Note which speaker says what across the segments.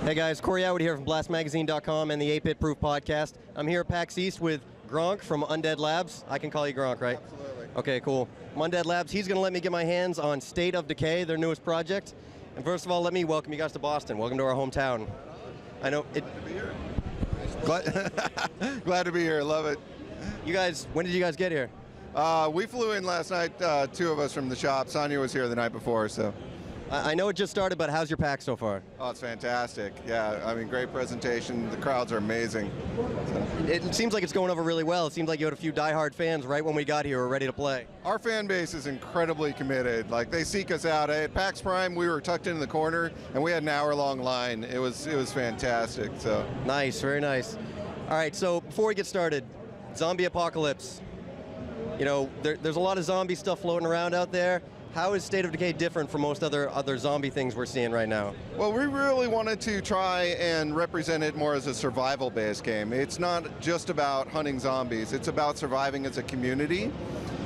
Speaker 1: Hey guys, Corey Atwood here from BlastMagazine.com and the 8-Bit Proof podcast. I'm here at PAX East with Gronk from Undead Labs. I can call you Gronk, right?
Speaker 2: Absolutely.
Speaker 1: Okay, cool. From Undead Labs, he's going to let me get my hands on State of Decay, their newest project. And first of all, let me welcome you guys to Boston. Welcome to our hometown. I know it.
Speaker 2: Glad to be here. Glad to be here. Love it.
Speaker 1: You guys, when did you guys get here?
Speaker 2: We flew in last night, two of us from the shop. Sonia was here the night before, so.
Speaker 1: I know it just started, but how's your PAX so far?
Speaker 2: Oh, it's fantastic. Yeah, I mean, great presentation. The crowds are amazing. So.
Speaker 1: It seems like it's going over really well. It seems like you had a few diehard fans right when we got here who were ready to play.
Speaker 2: Our fan base is incredibly committed. Like, they seek us out. At PAX Prime, we were tucked in the corner, and we had an hour-long line. It was fantastic. So.
Speaker 1: Nice, very nice. All right, so before we get started, zombie apocalypse. You know, there's a lot of zombie stuff floating around out there. How is State of Decay different from most other zombie things we're seeing right now?
Speaker 2: Well, we really wanted to try and represent it more as a survival-based game. It's not just about hunting zombies. It's about surviving as a community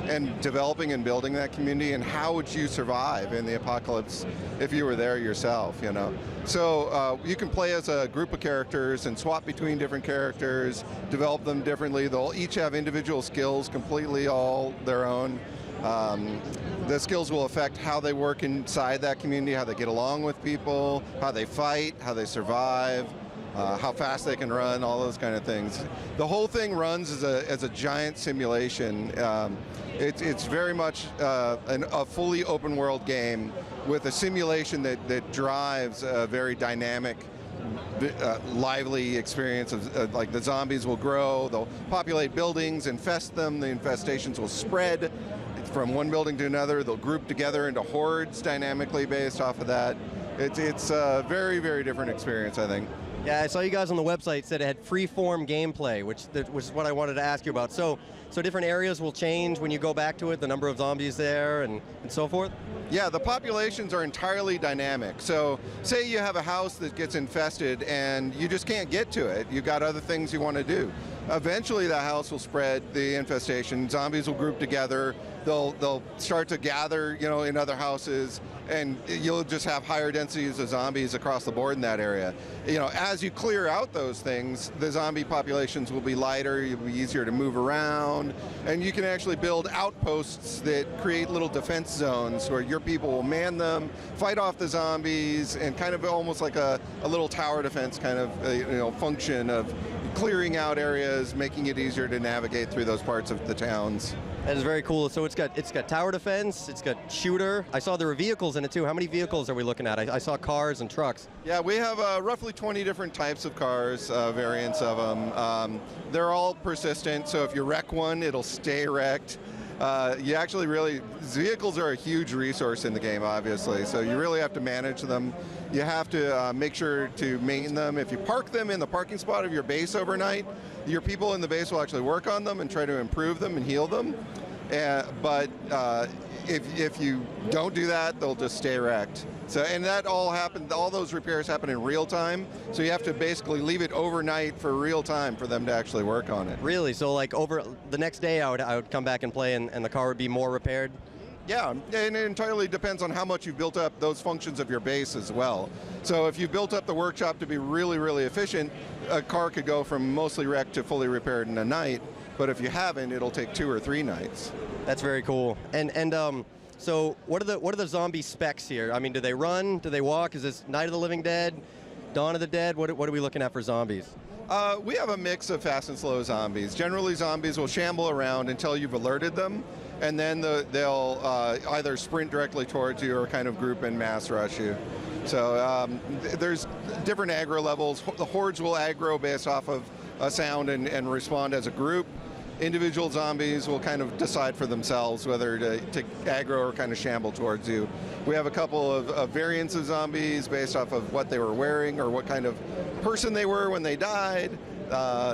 Speaker 2: and developing and building that community, and how would you survive in the apocalypse if you were there yourself, you know? So you can play as a group of characters and swap between different characters, develop them differently. They'll each have individual skills, completely all their own. The skills will affect how they work inside that community, how they get along with people, how they fight, how they survive, how fast they can run, all those kind of things. The whole thing runs as a giant simulation. It's very much a fully open world game with a simulation that drives a very dynamic, lively experience of like the zombies will grow, they'll populate buildings, infest them, the infestations will spread from one building to another. They'll group together into hordes dynamically based off of that. It's a very, very different experience, I think.
Speaker 1: Yeah, I saw you guys on the website said it had free-form gameplay, which was what I wanted to ask you about. So different areas will change when you go back to it, the number of zombies there and so forth?
Speaker 2: Yeah, the populations are entirely dynamic. So say you have a house that gets infested and you just can't get to it. You've got other things you want to do. Eventually that house will spread the infestation. Zombies will group together. They'll start to gather, you know, in other houses, and you'll just have higher densities of zombies across the board in that area. You know, as you clear out those things, the zombie populations will be lighter, it'll be easier to move around, and you can actually build outposts that create little defense zones where your people will man them, fight off the zombies, and kind of almost like a little tower defense kind of function of clearing out areas, making it easier to navigate through those parts of the towns.
Speaker 1: That is very cool. So it's got tower defense, it's got shooter. I saw there were vehicles in it too. How many vehicles are we looking at? I saw cars and trucks.
Speaker 2: Yeah, we have roughly 20 different types of cars, variants of them. They're all persistent, so if you wreck one, it'll stay wrecked. Vehicles are a huge resource in the game, obviously, so you really have to manage them. You have to make sure to maintain them. If you park them in the parking spot of your base overnight, your people in the base will actually work on them and try to improve them and heal them. But if you don't do that, they'll just stay wrecked. So, and that all happened, all those repairs happen in real time, so you have to basically leave it overnight for real time for them to actually work on it.
Speaker 1: Really? So like over the next day I would come back and play and the car would be more repaired?
Speaker 2: Yeah, and it entirely depends on how much you've built up those functions of your base as well. So if you've built up the workshop to be really, really efficient, a car could go from mostly wrecked to fully repaired in a night, but if you haven't, it'll take 2 or 3 nights.
Speaker 1: That's very cool. So what are the zombie specs here? I mean, do they run? Do they walk? Is this Night of the Living Dead? Dawn of the Dead? What are we looking at for zombies?
Speaker 2: We have a mix of fast and slow zombies. Generally, zombies will shamble around until you've alerted them, and then they'll either sprint directly towards you or kind of group and mass rush you. So there's different aggro levels. The hordes will aggro based off of a sound and respond as a group. Individual zombies will kind of decide for themselves whether to aggro or kind of shamble towards you. We have a couple of variants of zombies based off of what they were wearing or what kind of person they were when they died.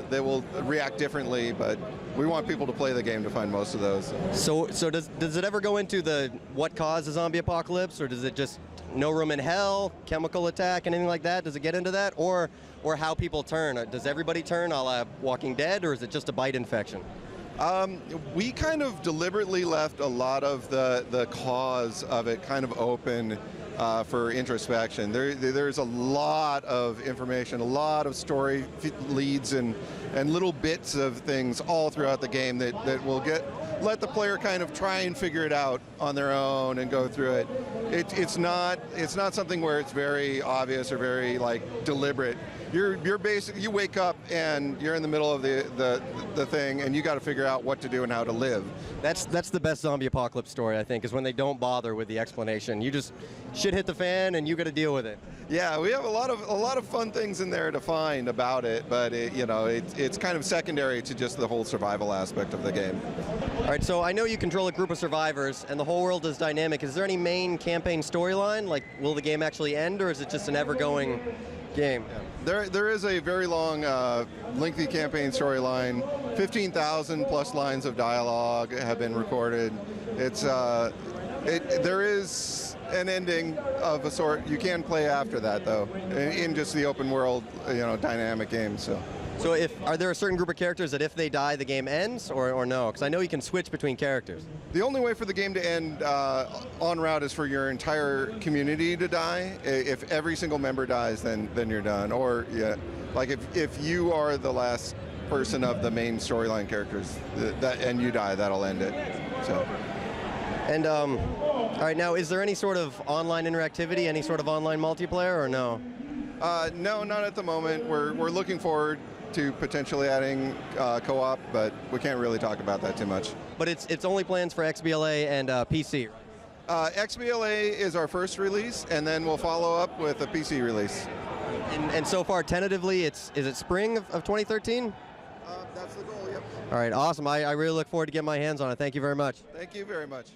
Speaker 2: They will react differently, but we want people to play the game to find most of those.
Speaker 1: So does it ever go into the what caused the zombie apocalypse, or does it just no room in hell, chemical attack, anything like that? Does it get into that, or how people turn? Does everybody turn a la Walking Dead, or is it just a bite infection?
Speaker 2: We kind of deliberately left a lot of the cause of it kind of open for introspection. There's a lot of information, a lot of story leads and little bits of things all throughout the game that will let the player kind of try and figure it out on their own and go through it. It's not something where it's very obvious or very like deliberate. You're basically, you wake up and you're in the middle of the thing and you got to figure out what to do and how to live.
Speaker 1: That's the best zombie apocalypse story, I think, is when they don't bother with the explanation. You just shit hit the fan and you got to deal with it.
Speaker 2: Yeah, we have a lot of fun things in there to find about it, but it's kind of secondary to just the whole survival aspect of the game.
Speaker 1: All right, so I know you control a group of survivors and the whole world is dynamic. Is there any main campaign storyline? Like, will the game actually end, or is it just an ever-going game?
Speaker 2: Yeah. There is a very long, lengthy campaign storyline. 15,000 plus lines of dialogue have been recorded. There is an ending of a sort. You can play after that, though, in just the open world, dynamic game. So
Speaker 1: are there a certain group of characters that if they die, the game ends, or no? Because I know you can switch between characters.
Speaker 2: The only way for the game to end en route is for your entire community to die. If every single member dies, then you're done. Or like if you are the last person of the main storyline characters and you die, that'll end it. So.
Speaker 1: And all right, now is there any sort of online interactivity, any sort of online multiplayer, or no?
Speaker 2: No, not at the moment. We're looking forward to potentially adding co-op, but we can't really talk about that too much.
Speaker 1: But it's only plans for XBLA and PC, right?
Speaker 2: XBLA is our first release, and then we'll follow up with a PC release.
Speaker 1: And so far, tentatively, is it spring of 2013?
Speaker 2: That's the goal, yep.
Speaker 1: All right, awesome. I really look forward to getting my hands on it. Thank you very much.
Speaker 2: Thank you very much.